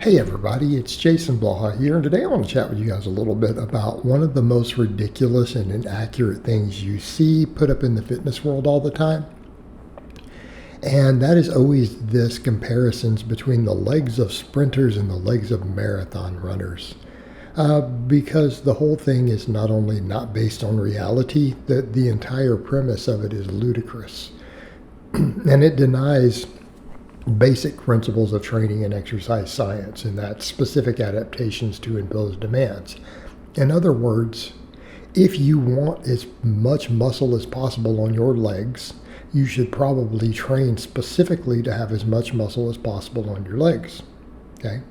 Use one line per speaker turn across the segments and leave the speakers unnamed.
Hey everybody, it's Jason Blaha here, and today I want to chat with you guys a little bit about one of the most ridiculous and inaccurate things you see put up in the fitness world all the time. And that is always this comparisons between the legs of sprinters and the legs of marathon runners. Because the whole thing is not only not based on reality, the entire premise of it is ludicrous. And it denies basic principles of training and exercise science, and that's specific adaptations to imposed demands. In other words, if you want as much muscle as possible on your legs, you should probably train specifically to have as much muscle as possible on your legs. Okay?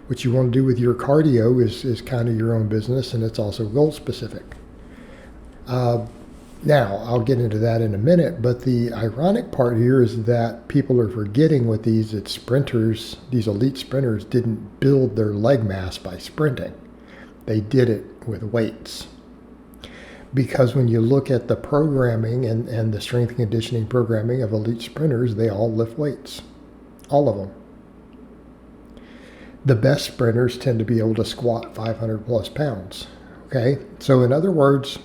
What you want to do with your cardio is kind of your own business, and it's also goal specific. Now, I'll get into that in a minute, but the ironic part here is that people are forgetting with these sprinters, these elite sprinters didn't build their leg mass by sprinting. They did it with weights. Because when you look at the programming and the strength and conditioning programming of elite sprinters, they all lift weights. All of them. The best sprinters tend to be able to squat 500 plus pounds. Okay? So in other words,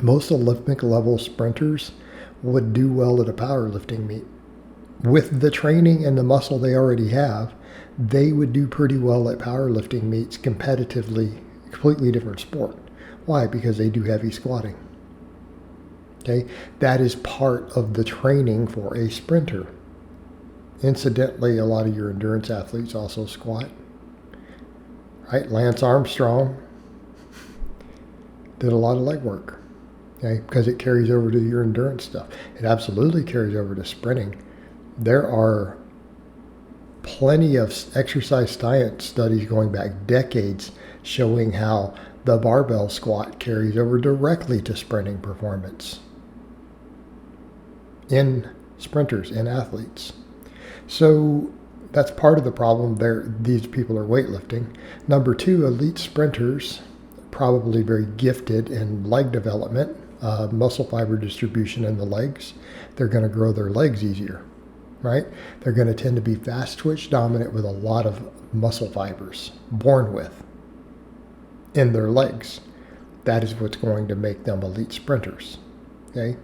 most Olympic level sprinters would do well at a powerlifting meet. With the training and the muscle they already have, they would do pretty well at powerlifting meets competitively, completely different sport. Why? Because they do heavy squatting. Okay? That is part of the training for a sprinter. Incidentally, a lot of your endurance athletes also squat. Right? Lance Armstrong did a lot of leg work. Okay, because it carries over to your endurance stuff. It absolutely carries over to sprinting. There are plenty of exercise science studies going back decades showing how the barbell squat carries over directly to sprinting performance in sprinters, in athletes. So that's part of the problem. These people are weightlifting. Number two, elite sprinters, probably very gifted in leg development, muscle fiber distribution in the legs. They're going to grow their legs easier, right? They're going to tend to be fast twitch dominant with a lot of muscle fibers born with in their legs. That is what's going to make them elite sprinters, okay?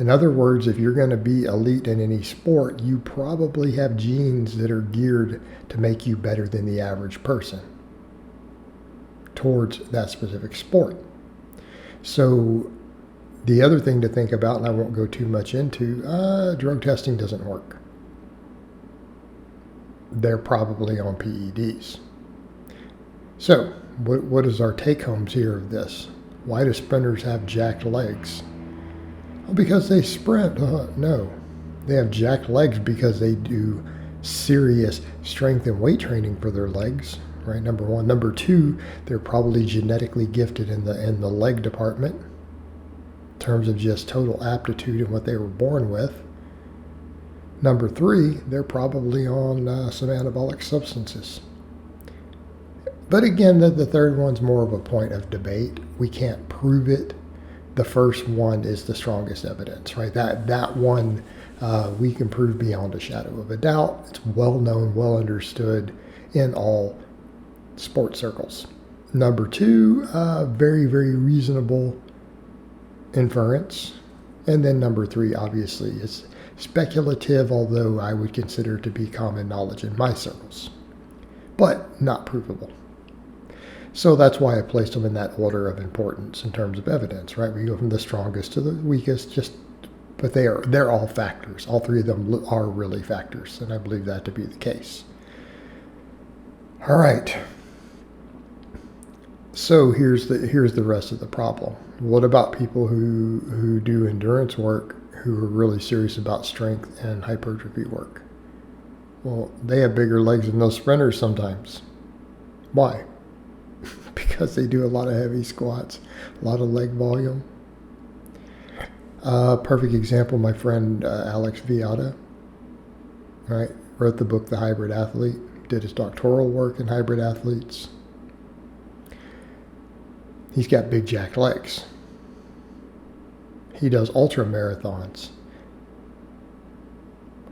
In other words, if you're going to be elite in any sport, you probably have genes that are geared to make you better than the average person towards that specific sport. So the other thing to think about, and I won't go too much into, drug testing doesn't work. They're probably on PEDs. So what is our take homes here of this? Why do sprinters have jacked legs? Well, because they sprint. No. They have jacked legs because they do serious strength and weight training for their legs. Right, number one. Number two, they're probably genetically gifted in the leg department in terms of just total aptitude and what they were born with. Number three, they're probably on some anabolic substances. But again, the third one's more of a point of debate. We can't prove it. The first one is the strongest evidence, right? That one we can prove beyond a shadow of a doubt. It's well known, well understood in all sports circles. Number two, very, very reasonable inference. And then number three, obviously, is speculative, although I would consider it to be common knowledge in my circles, but not provable. So that's why I placed them in that order of importance in terms of evidence, right? We go from the strongest to the weakest, but they're all factors. All three of them are really factors, and I believe that to be the case. All right. So here's the rest of the problem. What about people who do endurance work who are really serious about strength and hypertrophy work? Well, they have bigger legs than those sprinters sometimes. Why? Because they do a lot of heavy squats, a lot of leg volume. Perfect example, my friend Alex Viada, right? Wrote the book The Hybrid Athlete, did his doctoral work in hybrid athletes. He's got big jacked legs. He does ultra marathons.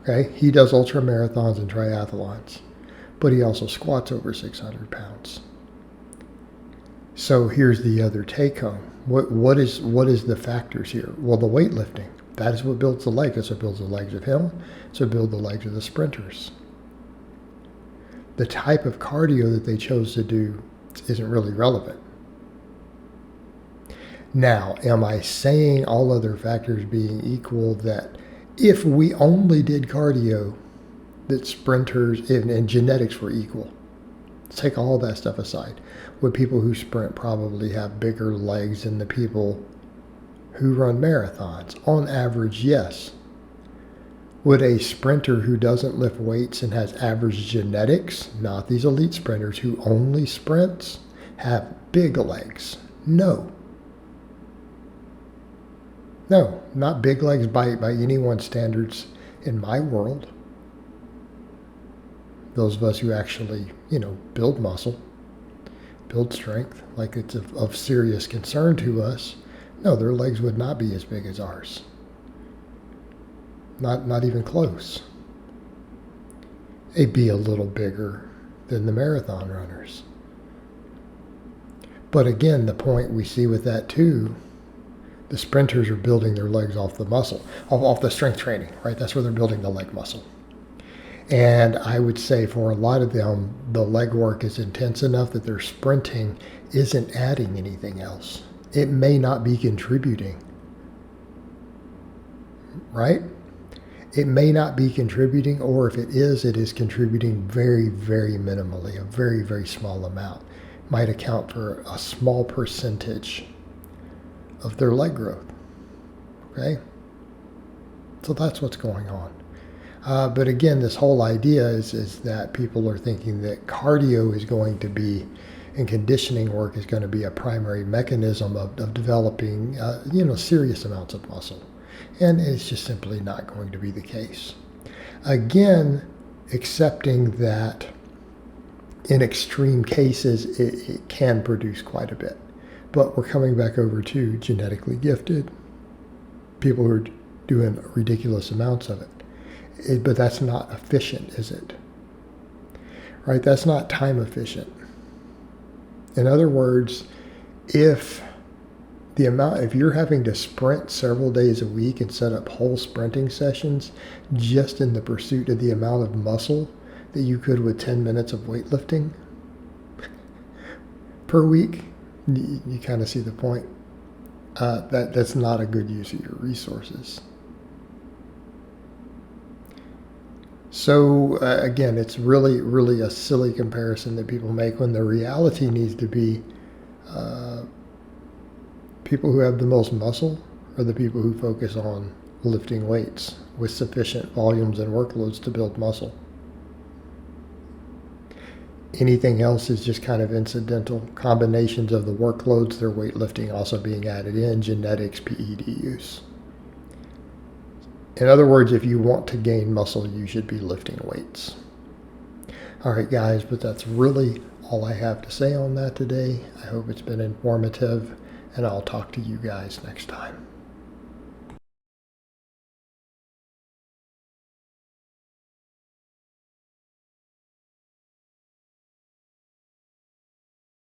Okay, he does ultra marathons and triathlons. but he also squats over 600 pounds. So here's the other take home. What is the factors here? Well, the weightlifting. That is what builds the leg. That's what builds the legs of him. That's what builds the legs of the sprinters. The type of cardio that they chose to do isn't really relevant. Now, am I saying, all other factors being equal, that if we only did cardio, that sprinters and genetics were equal? Let's take all that stuff aside. Would people who sprint probably have bigger legs than the people who run marathons? On average, yes. Would a sprinter who doesn't lift weights and has average genetics, not these elite sprinters who only sprints, have big legs? No. No, not big legs by anyone's standards in my world. Those of us who actually, build muscle, build strength, like it's of serious concern to us, no, their legs would not be as big as ours. Not even close. It'd be a little bigger than the marathon runners. But again, the point we see with that too, the sprinters are building their legs off the muscle, off the strength training, right? That's where they're building the leg muscle. And I would say for a lot of them, the leg work is intense enough that their sprinting isn't adding anything else. It may not be contributing, right? It may not be contributing, or if it is contributing very, very minimally, a very, very small amount. Might account for a small percentage of their leg growth, okay? So that's what's going on. But again, this whole idea is that people are thinking that cardio is going to be, and conditioning work is going to be, a primary mechanism of developing, serious amounts of muscle. And it's just simply not going to be the case. Again, accepting that in extreme cases, it can produce quite a bit. But we're coming back over to genetically gifted people who are doing ridiculous amounts of it. But that's not efficient, is it? Right? That's not time efficient. In other words, if you're having to sprint several days a week and set up whole sprinting sessions just in the pursuit of the amount of muscle that you could with 10 minutes of weightlifting per week, you kind of see the point. That's not a good use of your resources. So again, it's really, really a silly comparison that people make, when the reality needs to be people who have the most muscle are the people who focus on lifting weights with sufficient volumes and workloads to build muscle. Anything else is just kind of incidental combinations of the workloads, their weightlifting also being added in, genetics, PED use. In other words, if you want to gain muscle, you should be lifting weights. All right, guys, but that's really all I have to say on that today. I hope it's been informative, and I'll talk to you guys next time.